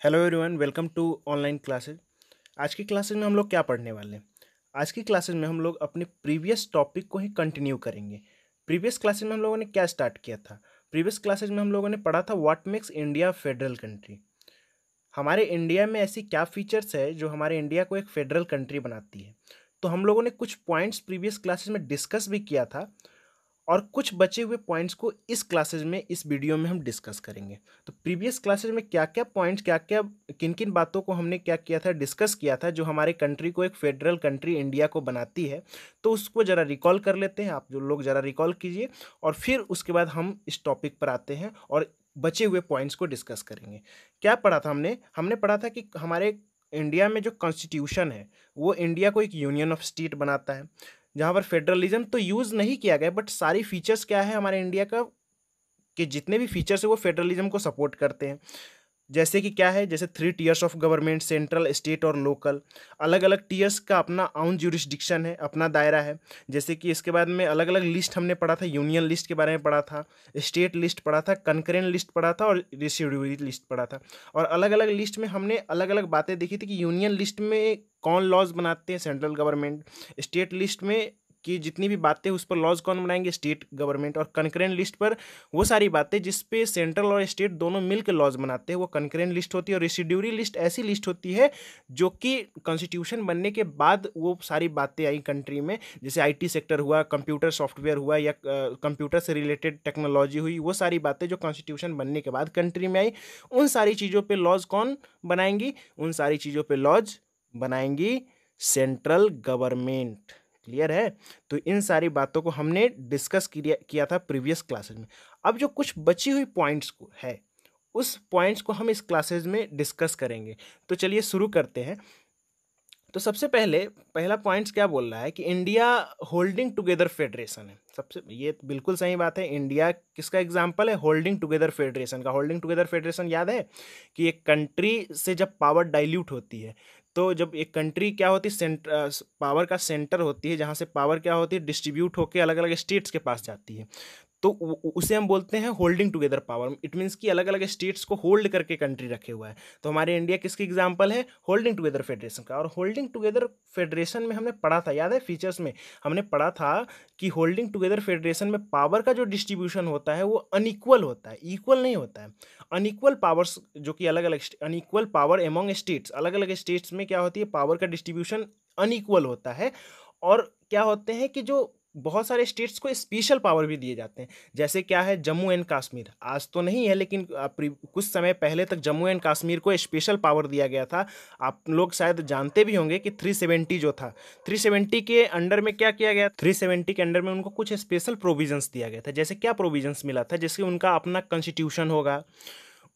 Hello everyone, welcome to online classes. आज की classes में हम लोग क्या पढ़ने वाले हैं? आज की क्लासेज में हम लोग अपने प्रीवियस टॉपिक को ही कंटिन्यू करेंगे। प्रीवियस क्लासेज में हम लोगों ने क्या स्टार्ट किया था? प्रीवियस क्लासेज में हम लोगों ने पढ़ा था what makes India federal country. हमारे इंडिया में ऐसी क्या फीचर्स है जो हमारे इंडिया को एक फेडरल कंट्री बनाती है। तो हम लोगों ने कुछ पॉइंट्स प्रीवियस क्लासेज में डिस्कस भी किया था और कुछ बचे हुए पॉइंट्स को इस क्लासेज में, इस वीडियो में हम डिस्कस करेंगे। तो प्रीवियस क्लासेज में क्या क्या पॉइंट्स, क्या क्या, किन किन बातों को हमने क्या किया था, डिस्कस किया था, जो हमारे कंट्री को एक फेडरल कंट्री इंडिया को बनाती है। तो उसको ज़रा रिकॉल कर लेते हैं, आप जो लोग ज़रा रिकॉल कीजिए और फिर उसके बाद हम इस टॉपिक पर आते हैं और बचे हुए पॉइंट्स को डिस्कस करेंगे। क्या पढ़ा था हमने? हमने पढ़ा था कि हमारे इंडिया में जो कॉन्स्टिट्यूशन है वो इंडिया को एक यूनियन ऑफ स्टेट बनाता है, जहाँ पर फेडरलिज्म तो यूज़ नहीं किया गया, बट सारी फीचर्स क्या है हमारे इंडिया का, कि जितने भी फीचर्स है वो फेडरलिज्म को सपोर्ट करते हैं। जैसे कि क्या है, जैसे 3 tears of government, central, state और लोकल। अलग अलग टीयर्स का अपना ओन ज्यूरिसडिक्शन है, अपना दायरा है। जैसे कि इसके बाद में अलग अलग लिस्ट हमने पढ़ा था, यूनियन लिस्ट के बारे में पढ़ा था, स्टेट लिस्ट पढ़ा था, कंकरेंट लिस्ट पढ़ा था और रेसिड्यूरी लिस्ट पढ़ा था। और अलग अलग लिस्ट में हमने अलग अलग बातें देखी थी कि यूनियन लिस्ट में कौन लॉज बनाते हैं, सेंट्रल गवर्नमेंट। स्टेट लिस्ट में कि जितनी भी बातें उस पर लॉज कौन बनाएंगे, स्टेट गवर्नमेंट। और कंकरेंट लिस्ट पर वो सारी बातें जिस पे सेंट्रल और स्टेट दोनों मिलकर लॉज बनाते हैं, वो कंकरेंट लिस्ट होती है। और रेसिड्यूरी लिस्ट ऐसी लिस्ट होती है जो कि कॉन्स्टिट्यूशन बनने के बाद वो सारी बातें आई कंट्री में, जैसे आईटी सेक्टर हुआ, कंप्यूटर सॉफ्टवेयर हुआ, या कंप्यूटर से रिलेटेड टेक्नोलॉजी हुई, वो सारी बातें जो कॉन्स्टिट्यूशन बनने के बाद कंट्री में आई, उन सारी चीज़ों पर लॉज कौन बनाएंगी? उन सारी चीज़ों पर लॉज बनाएंगी सेंट्रल गवर्नमेंट। क्लियर है? तो इन सारी बातों को हमने डिस्कस किया था प्रीवियस क्लासेज में। अब जो कुछ बची हुई पॉइंट्स को है, उस पॉइंट्स को हम इस क्लासेज में डिस्कस करेंगे। तो चलिए शुरू करते हैं। तो सबसे पहले पहला पॉइंट्स क्या बोल रहा है कि इंडिया होल्डिंग टुगेदर फेडरेशन है। सबसे ये बिल्कुल सही बात है। इंडिया किसका एग्जांपल है? होल्डिंग टुगेदर फेडरेशन का। होल्डिंग टुगेदर फेडरेशन याद है कि एक कंट्री से जब पावर डाइल्यूट होती है, तो जब एक कंट्री क्या होती है, पावर का सेंटर होती है, जहाँ से पावर क्या होती है, डिस्ट्रीब्यूट होकर अलग अलग स्टेट्स के पास जाती है, तो उसे हम बोलते हैं holding together power. It means कि अलग अलग स्टेट्स को होल्ड करके कंट्री रखे हुआ है। तो हमारे इंडिया किसकी एग्जांपल है? होल्डिंग टुगेदर फेडरेशन का। और होल्डिंग टुगेदर फेडरेशन में हमने पढ़ा था, याद है फीचर्स में हमने पढ़ा था कि होल्डिंग टुगेदर फेडरेशन में पावर का जो डिस्ट्रीब्यूशन होता है वो अनइक्वल होता है, इक्वल नहीं होता है। अनइक्वल पावर्स, जो कि अलग अलग अनइक्वल पावर एमॉन्ग स्टेट्स, अलग अलग स्टेट्स में क्या होती है, पावर का डिस्ट्रीब्यूशन अनइक्वल होता है। और क्या होते हैं कि जो बहुत सारे स्टेट्स को स्पेशल पावर भी दिए जाते हैं। जैसे क्या है, जम्मू एंड कश्मीर, आज तो नहीं है लेकिन कुछ समय पहले तक जम्मू एंड कश्मीर को स्पेशल पावर दिया गया था। आप लोग शायद जानते भी होंगे कि 370 जो था, 370 के अंडर में क्या किया गया? 370 के अंडर में उनको कुछ स्पेशल प्रोविजंस दिया गया था। जैसे क्या प्रोविजंस मिला था? जैसे उनका अपना कॉन्स्टिट्यूशन होगा,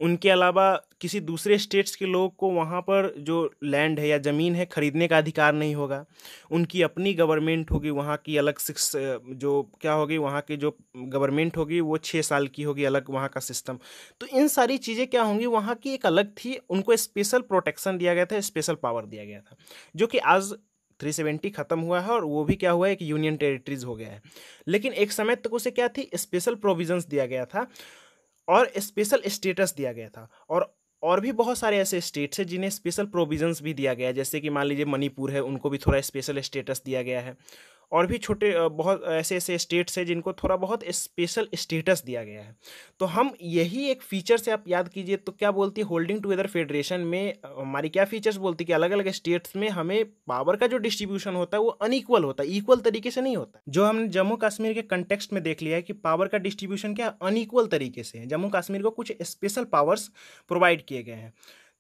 उनके अलावा किसी दूसरे स्टेट्स के लोग को वहाँ पर जो लैंड है या ज़मीन है खरीदने का अधिकार नहीं होगा। उनकी अपनी गवर्नमेंट होगी, वहाँ की अलग जो क्या होगी, वहाँ की जो गवर्नमेंट होगी वो 6 साल की होगी, अलग वहाँ का सिस्टम। तो इन सारी चीज़ें क्या होंगी, वहाँ की एक अलग थी। उनको स्पेशल प्रोटेक्शन दिया गया था, स्पेशल पावर दिया गया था, जो कि आज 370 खत्म हुआ है और वो भी क्या हुआ है, एक यूनियन टेरिटरीज हो गया है। लेकिन एक समय तक उसे क्या थी, स्पेशल प्रोविजंस दिया गया था और स्पेशल स्टेटस दिया गया था। और भी बहुत सारे ऐसे स्टेट्स हैं जिन्हें स्पेशल प्रोविजंस भी दिया गया है। जैसे कि मान लीजिए मणिपुर है, उनको भी थोड़ा स्पेशल स्टेटस दिया गया है। और भी छोटे बहुत ऐसे ऐसे स्टेट्स हैं जिनको थोड़ा बहुत स्पेशल स्टेटस दिया गया है। तो हम यही एक फीचर से आप याद कीजिए, तो क्या बोलती है होल्डिंग टुगेदर फेडरेशन में हमारी क्या फीचर्स बोलती है कि अलग अलग स्टेट्स में हमें पावर का जो डिस्ट्रीब्यूशन होता है वो अनइक्वल होता है, इक्वल तरीके से नहीं होता। जो हमने जम्मू कश्मीर के कंटेक्स्ट में देख लिया है कि पावर का डिस्ट्रीब्यूशन क्या अनइक्वल तरीके से है, जम्मू कश्मीर को कुछ स्पेशल पावर्स प्रोवाइड किए गए हैं।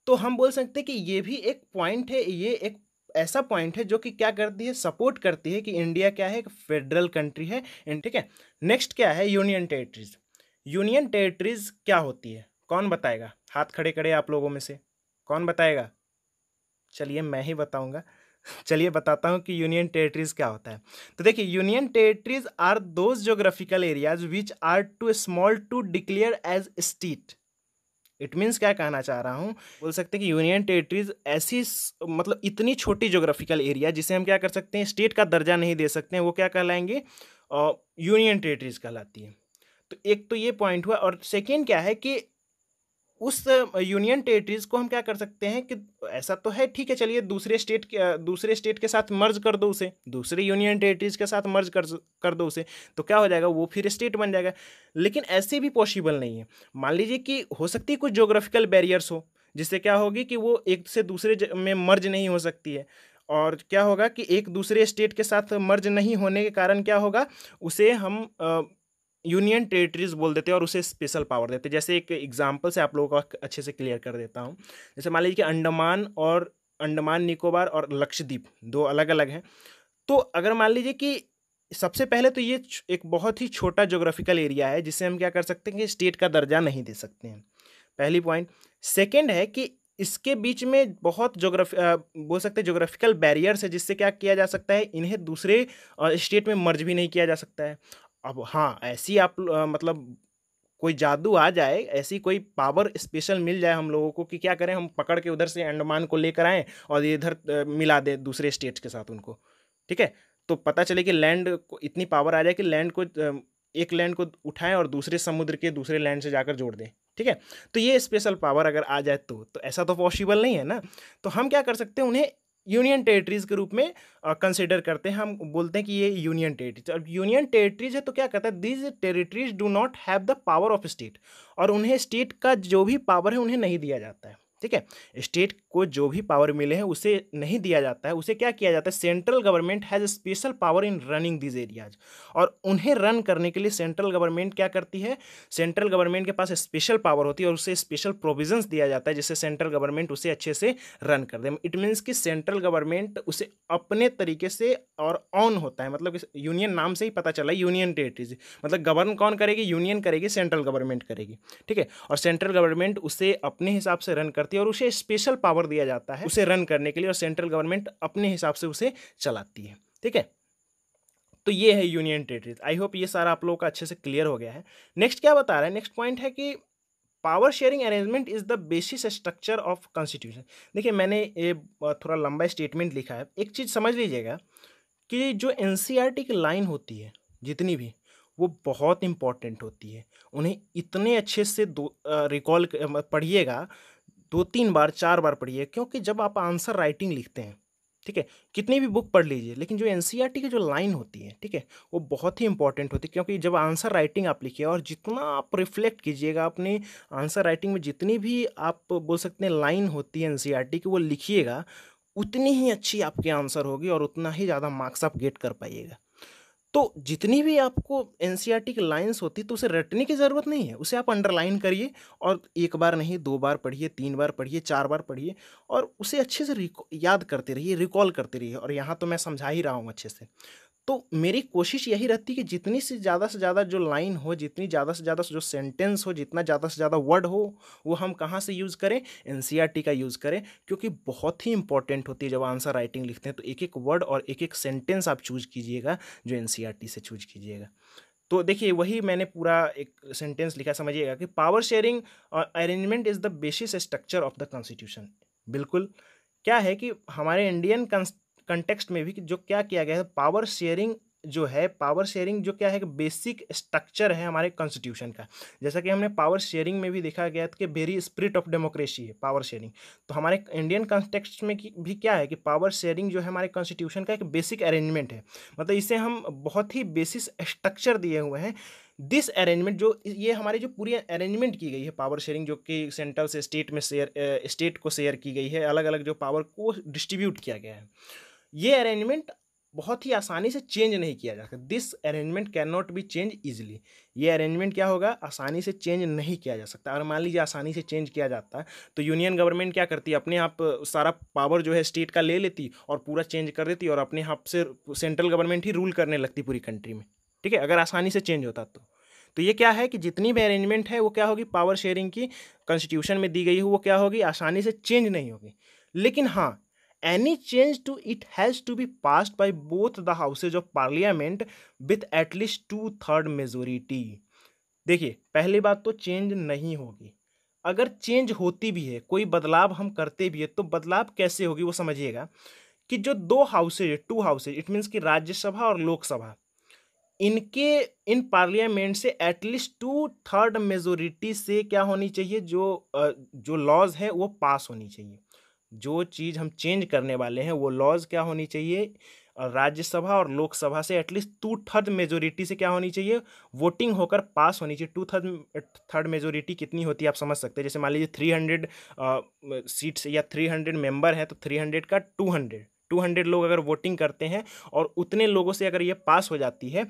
तो हम बोल सकते हैं कि ये भी एक पॉइंट है, ये एक ऐसा पॉइंट है जो कि क्या करती है, सपोर्ट करती है कि इंडिया क्या है, एक फेडरल कंट्री है। ठीक है। नेक्स्ट क्या है, यूनियन टेरिटरीज। यूनियन टेरिटरीज क्या होती है, कौन बताएगा? हाथ खड़े करे आप लोगों में से कौन बताएगा? चलिए मैं ही बताऊंगा। चलिए बताता हूँ कि यूनियन टेरिटरीज क्या होता है। तो देखिए, union territories are those geographical areas which are too small to declare as state. It means क्या कहना चाह रहा हूँ, बोल सकते हैं कि यूनियन टेरिटरीज ऐसी मतलब इतनी छोटी ज्योग्राफिकल एरिया जिसे हम क्या कर सकते हैं, स्टेट का दर्जा नहीं दे सकते हैं, वो क्या कहलाएंगे, यूनियन टेरिटरीज कहलाती है। तो एक तो ये पॉइंट हुआ। और सेकेंड क्या है कि उस यूनियन टेरिटरीज को हम क्या कर सकते हैं कि ऐसा तो है, ठीक है, चलिए दूसरे स्टेट के साथ मर्ज कर दो उसे, दूसरे यूनियन टेरिटरीज के साथ मर्ज कर दो उसे, तो क्या हो जाएगा, वो फिर स्टेट बन जाएगा। लेकिन ऐसे भी पॉसिबल नहीं है। मान लीजिए कि हो सकती है कुछ ज्योग्राफिकल बैरियर्स हो, जिससे क्या होगी कि वो एक से दूसरे में मर्ज नहीं हो सकती है। और क्या होगा कि एक दूसरे स्टेट के साथ मर्ज नहीं होने के कारण क्या होगा, उसे हम यूनियन टेरिटरीज बोल देते हैं और उसे स्पेशल पावर देते हैं। जैसे एक एग्जांपल से आप लोगों को अच्छे से क्लियर कर देता हूँ। जैसे मान लीजिए कि अंडमान निकोबार और लक्षद्वीप दो अलग अलग हैं। तो अगर मान लीजिए कि सबसे पहले तो ये एक बहुत ही छोटा ज्योग्राफिकल एरिया है, जिसे हम क्या कर सकते हैं कि स्टेट का दर्जा नहीं दे सकते हैं, पहली पॉइंट। सेकेंड है कि इसके बीच में बहुत बोल सकते हैं ज्योग्राफिकल बैरियर्स है, जिससे क्या किया जा सकता है, इन्हें दूसरे स्टेट में मर्ज भी नहीं किया जा सकता है। अब हाँ, ऐसी आप मतलब कोई जादू आ जाए, ऐसी कोई पावर स्पेशल मिल जाए हम लोगों को कि क्या करें, हम पकड़ के उधर से अंडमान को लेकर आएँ और ये इधर मिला दें दूसरे स्टेट्स के साथ उनको, ठीक है। तो पता चले कि लैंड को इतनी पावर आ जाए कि लैंड को एक लैंड को उठाएं और दूसरे समुद्र के दूसरे लैंड से जाकर जोड़ दें, ठीक है। तो ये स्पेशल पावर अगर आ जाए तो ऐसा तो पॉसिबल नहीं है ना। तो हम क्या कर सकते हैं, उन्हें यूनियन टेरिटरीज के रूप में कंसिडर करते हैं। हम बोलते हैं कि ये यूनियन टेरिटरीज, अब यूनियन टेरिटरीज है तो क्या कहता है, these territories do not have the power of state, और उन्हें स्टेट का जो भी पावर है उन्हें नहीं दिया जाता है, ठीक है। स्टेट को जो भी पावर मिले हैं उसे नहीं दिया जाता है, उसे क्या किया जाता है, central government has special power in running this areas, और उन्हें रन करने के लिए सेंट्रल गवर्नमेंट क्या करती है, सेंट्रल गवर्नमेंट के पास स्पेशल पावर होती है और उसे स्पेशल प्रोविजंस दिया जाता है, जिससे सेंट्रल गवर्नमेंट उसे अच्छे से रन कर दे। इट मीन्स कि सेंट्रल गवर्नमेंट उसे अपने तरीके से और ऑन होता है, मतलब यूनियन नाम से ही पता चला, यूनियन टेरिटरीज मतलब गवर्न कौन करेगी, यूनियन करेगी, सेंट्रल गवर्नमेंट करेगी, ठीक है। और सेंट्रल गवर्नमेंट उसे अपने हिसाब से रन करती है और उसे स्पेशल पावर दिया जाता है उसे रन करने के लिए, और सेंट्रल गवर्नमेंट अपने हिसाब से उसे चलाती है, ठीक है। तो ये है यूनियन टेरिटरीज। आई होप ये सारा आप लोगों का अच्छे से क्लियर हो गया है। नेक्स्ट क्या बता रहा है, नेक्स्ट पॉइंट है कि power sharing arrangement is the basis structure of constitution. देखिए मैंने ये थोड़ा लंबा स्टेटमेंट लिखा है, एक चीज़ समझ लीजिएगा कि जो एनसीईआरटी की लाइन होती है जितनी भी, वो बहुत इंपॉर्टेंट होती है। उन्हें इतने अच्छे से रिकॉल पढ़िएगा, 2-3 बार 4 बार पढ़िए, क्योंकि जब आप आंसर राइटिंग लिखते हैं, ठीक है, कितनी भी बुक पढ़ लीजिए, लेकिन जो एनसीईआरटी की जो लाइन होती है, ठीक है, वो बहुत ही इंपॉर्टेंट होती है। क्योंकि जब आंसर राइटिंग आप लिखिए और जितना आप रिफ्लेक्ट कीजिएगा अपने आंसर राइटिंग में, जितनी भी आप बोल सकते हैं लाइन होती है एनसीईआरटी की, वो लिखिएगा, उतनी ही अच्छी आपके आंसर होगी और उतना ही ज़्यादा मार्क्स आप गेट कर पाइएगा। तो जितनी भी आपको एनसीईआरटी की लाइंस होती तो उसे रटने की ज़रूरत नहीं है, उसे आप अंडरलाइन करिए और 1 बार नहीं 2 बार पढ़िए, 3 बार पढ़िए, 4 बार पढ़िए, और उसे अच्छे से याद करते रहिए, रिकॉल करते रहिए। और यहाँ तो मैं समझा ही रहा हूँ अच्छे से। तो मेरी कोशिश यही रहती है कि जितनी से ज़्यादा जो लाइन हो, जितनी ज़्यादा से ज़्यादा जो सेंटेंस हो, जितना ज़्यादा से ज़्यादा वर्ड हो, वो हम कहाँ से यूज़ करें, एनसीईआरटी का यूज़ करें। क्योंकि बहुत ही इंपॉर्टेंट होती है जब आंसर राइटिंग लिखते हैं, तो एक एक वर्ड और एक एक सेंटेंस आप चूज कीजिएगा जो एनसीईआरटी से चूज कीजिएगा। तो देखिए वही मैंने पूरा एक सेंटेंस लिखा, समझिएगा कि power sharing arrangement is the basis structure of the constitution. बिल्कुल, क्या है कि हमारे इंडियन कंटेक्स्ट में भी जो क्या किया गया है, पावर शेयरिंग जो है, पावर शेयरिंग जो क्या है कि बेसिक स्ट्रक्चर है हमारे कॉन्स्टिट्यूशन का। जैसा कि हमने पावर शेयरिंग में भी देखा गया था कि वेरी स्पिरिट ऑफ डेमोक्रेसी है पावर शेयरिंग। तो हमारे इंडियन कॉन्टेक्स्ट में भी क्या है कि पावर शेयरिंग जो है हमारे कॉन्स्टिट्यूशन का एक बेसिक अरेंजमेंट है। मतलब इसे हम बहुत ही बेसिस स्ट्रक्चर दिए हुए हैं। दिस अरेंजमेंट जो ये हमारी जो पूरी अरेंजमेंट की गई है पावर शेयरिंग, जो कि सेंट्रल से स्टेट में स्टेट को शेयर की गई है, अलग अलग जो पावर को डिस्ट्रीब्यूट किया गया है, ये अरेंजमेंट बहुत ही आसानी से चेंज नहीं किया जा सकता। This arrangement can not be change easily. ये अरेंजमेंट क्या होगा, आसानी से चेंज नहीं किया जा सकता। और मान लीजिए आसानी से चेंज किया जाता है तो यूनियन गवर्नमेंट क्या करती है, अपने आप सारा पावर जो है स्टेट का ले लेती और पूरा चेंज कर देती और अपने आप से सेंट्रल गवर्नमेंट ही रूल करने लगती पूरी कंट्री में, ठीक है, अगर आसानी से चेंज होता तो ये क्या है कि जितनी भी अरेंजमेंट है वो क्या होगी, पावर शेयरिंग की कॉन्स्टिट्यूशन में दी गई हो, वो क्या होगी, आसानी से चेंज नहीं होगी। लेकिन हाँ, any change to it has to be passed by both the houses of parliament with at least 2/3 majority। देखिए पहली बात तो चेंज नहीं होगी। अगर चेंज होती भी है, कोई बदलाव हम करते भी है, तो बदलाव कैसे होगी वो समझिएगा कि जो 2 हाउसेज, 2 हाउसेज, इट मीन्स कि राज्यसभा और लोकसभा, इनके इन पार्लियामेंट से एटलीस्ट 2/3 मेजोरिटी से क्या होनी चाहिए, जो लॉज है वो पास होनी चाहिए। जो चीज़ हम चेंज करने वाले हैं वो लॉज क्या होनी चाहिए, राज्यसभा और लोकसभा से एटलीस्ट 2/3 मेजोरिटी से क्या होनी चाहिए, वोटिंग होकर पास होनी चाहिए। 2/3 मेजोरिटी कितनी होती है आप समझ सकते हैं। जैसे मान लीजिए 300 सीट्स या 300 मेंबर हैं, तो 300 का 200 लोग अगर वोटिंग करते हैं और उतने लोगों से अगर ये पास हो जाती है,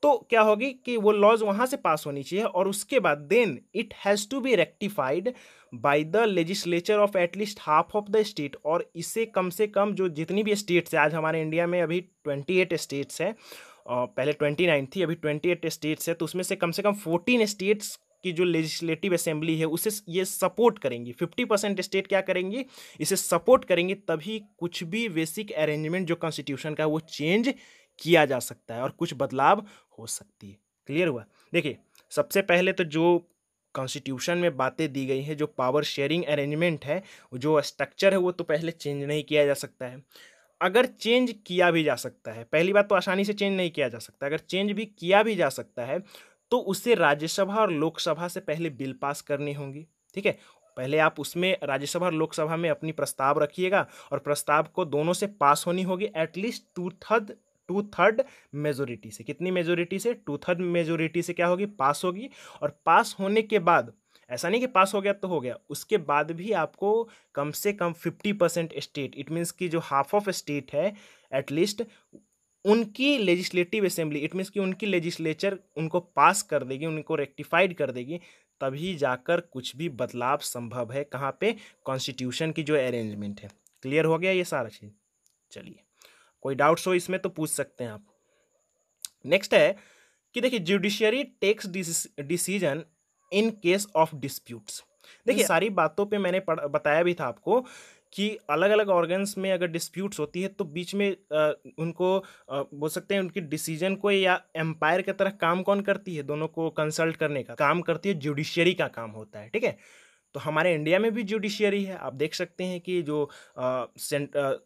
तो क्या होगी कि वो लॉज वहां से पास होनी चाहिए, और उसके बाद then it has to be rectified by the legislature of at least half of the state. और इसे कम से कम जो जितनी भी स्टेट्स है, आज हमारे इंडिया में अभी 28 स्टेट्स हैं, पहले 29 थी, अभी 28 स्टेट्स है, तो उसमें से कम 14 स्टेट्स की जो लेजिस्लेटिव असेंबली है उसे ये सपोर्ट करेंगी। 50% स्टेट क्या करेंगी, इसे सपोर्ट करेंगी, तभी कुछ भी बेसिक अरेंजमेंट जो कॉन्स्टिट्यूशन का है वो चेंज किया जा सकता है और कुछ बदलाव हो सकती है। क्लियर हुआ। देखिए, सबसे पहले तो जो कॉन्स्टिट्यूशन में बातें दी गई हैं, जो पावर शेयरिंग अरेंजमेंट है, जो स्ट्रक्चर है, वो तो पहले चेंज नहीं किया जा सकता है। अगर चेंज किया भी जा सकता है, पहली बात तो आसानी से चेंज नहीं किया जा सकता, अगर चेंज भी किया भी जा सकता है तो उसे राज्यसभा और लोकसभा से पहले बिल पास करनी होंगी। ठीक है, पहले आप उसमें राज्यसभा और लोकसभा में अपनी प्रस्ताव रखिएगा, और प्रस्ताव को दोनों से पास होनी होगी एटलीस्ट टू थर्ड मेजोरिटी से। कितनी मेजोरिटी से, 2/3 मेजोरिटी से क्या होगी, पास होगी। और पास होने के बाद, ऐसा नहीं कि पास हो गया तो हो गया, उसके बाद भी आपको कम से कम 50% स्टेट, इट मीन्स कि जो हाफ ऑफ स्टेट है एटलीस्ट, उनकी लेजिस्लेटिव असेंबली, इट मीन्स कि उनकी लेजिस्लेचर उनको पास कर देगी, उनको रेक्टिफाइड कर देगी, तभी जाकर कुछ भी बदलाव संभव है। कहाँ पे, कॉन्स्टिट्यूशन की जो अरेंजमेंट है। क्लियर हो गया ये सारा चीज़। चलिए, कोई डाउट्स हो इसमें तो पूछ सकते हैं आप। नेक्स्ट है कि देखिए, judiciary takes decision in case of disputes. देखिए, सारी बातों पे मैंने बताया भी था आपको कि अलग अलग ऑर्गन्स में अगर डिस्प्यूट्स होती है तो बीच में उनको बोल सकते हैं उनकी डिसीजन को, या एम्पायर की तरह काम कौन करती है, दोनों को कंसल्ट करने का काम करती है, जुडिशियरी का काम होता है। ठीक है, तो हमारे इंडिया में भी जुडिशियरी है। आप देख सकते हैं कि जो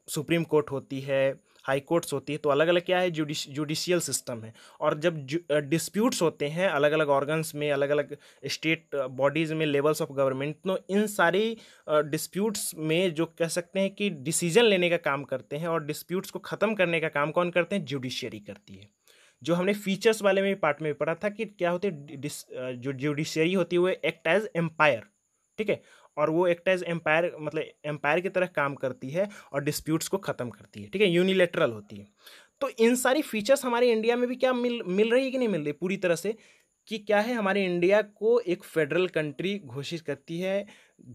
सुप्रीम कोर्ट होती है, हाई कोर्ट्स होती है, तो अलग अलग क्या है, जुडिशियल सिस्टम है। और जब डिस्प्यूट्स होते हैं अलग अलग ऑर्गन्स में, अलग अलग स्टेट बॉडीज़ में, लेवल्स ऑफ गवर्नमेंट, तो इन सारी डिस्प्यूट्स में जो कह सकते हैं कि डिसीजन लेने का काम करते हैं और डिस्प्यूट्स को ख़त्म करने का काम कौन करते हैं, जुडिशियरी करती है। जो हमने फीचर्स वाले में पार्ट में भी पढ़ा था कि क्या होते हैं, जो जुडिशियरी होती है वो एक्ट एज एम्पायर। ठीक है, और वो एक्ट एज एम्पायर, मतलब एम्पायर की तरह काम करती है और डिस्प्यूट्स को ख़त्म करती है। ठीक है, यूनिलेटरल होती है। तो इन सारी फीचर्स हमारे इंडिया में भी क्या मिल रही है कि नहीं मिल रही पूरी तरह से, कि क्या है, हमारे इंडिया को एक फेडरल कंट्री घोषित करती है।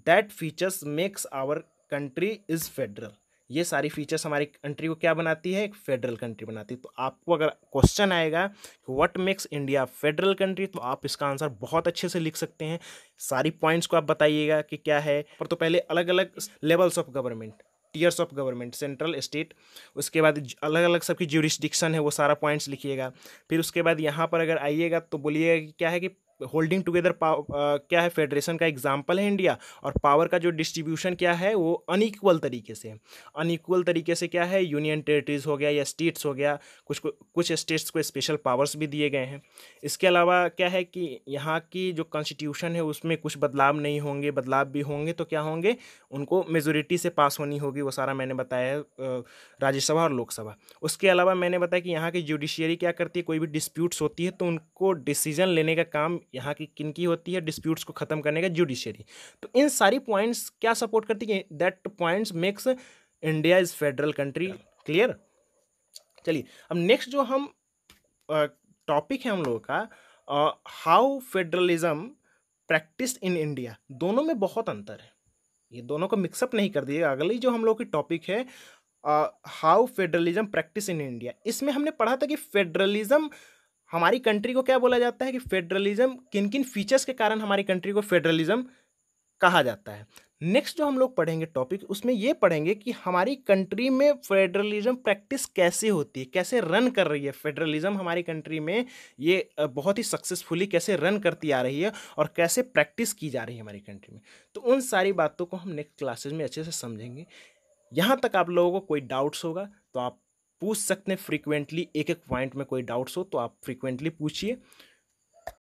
That features makes our country is federal. ये सारी फीचर्स हमारी कंट्री को क्या बनाती है, एक फेडरल कंट्री बनाती है। तो आपको अगर क्वेश्चन आएगा what makes India federal country, तो आप इसका आंसर बहुत अच्छे से लिख सकते हैं। सारी पॉइंट्स को आप बताइएगा कि क्या है। पर तो पहले अलग अलग levels of government, tears of government, central, state, उसके बाद अलग अलग सबकी ज्यूरिस्डिक्शन है, वो सारा पॉइंट्स लिखिएगा। फिर उसके बाद यहाँ पर अगर आइएगा तो बोलिएगा कि क्या है कि होल्डिंग टुगेदर क्या है, फेडरेशन का एग्जाम्पल है इंडिया, और पावर का जो डिस्ट्रीब्यूशन क्या है वो अनइक्वल तरीके से। अनइक्वल तरीके से क्या है, यूनियन टेरिटरीज हो गया या स्टेट्स हो गया, कुछ स्टेट्स को स्पेशल पावर्स भी दिए गए हैं। इसके अलावा क्या है कि यहाँ की जो कॉन्स्टिट्यूशन है उसमें कुछ बदलाव नहीं होंगे, बदलाव भी होंगे तो क्या होंगे, उनको मेजोरिटी से पास होनी होगी, वो सारा मैंने बताया है, राज्यसभा और लोकसभा। उसके अलावा मैंने बताया कि यहाँ की जुडिशियरी क्या करती है, कोई भी डिस्प्यूट्स होती है तो उनको डिसीजन लेने का काम यहाँ की किनकी होती है, डिस्प्यूट्स को ख़त्म करने का, जुडिशियरी। तो इन सारी पॉइंट्स क्या सपोर्ट करती है, that points makes India is federal country. Clear. चलिए, अब नेक्स्ट जो हम टॉपिक है हम लोगों का, how federalism practice in India. दोनों में बहुत अंतर है, ये दोनों को मिक्सअप नहीं कर दिएगा। अगली जो हम लोग की टॉपिक है, how federalism practice in India, इसमें हमने पढ़ा था कि फेडरलिज्म हमारी कंट्री को क्या बोला जाता है, कि फेडरलिज्म किन किन फीचर्स के कारण हमारी कंट्री को फेडरलिज्म कहा जाता है। नेक्स्ट जो हम लोग पढ़ेंगे टॉपिक, उसमें ये पढ़ेंगे कि हमारी कंट्री में फेडरलिज्म प्रैक्टिस कैसे होती है, कैसे रन कर रही है फेडरलिज्म हमारी कंट्री में, ये बहुत ही सक्सेसफुली कैसे रन करती आ रही है और कैसे प्रैक्टिस की जा रही है हमारी कंट्री में। तो उन सारी बातों को हम नेक्स्ट क्लासेस में अच्छे से समझेंगे। यहाँ तक आप लोगों को कोई डाउट्स होगा तो आप पूछ सकते हैं फ्रीक्वेंटली, एक एक पॉइंट में कोई डाउट्स हो तो आप फ्रीक्वेंटली पूछिए।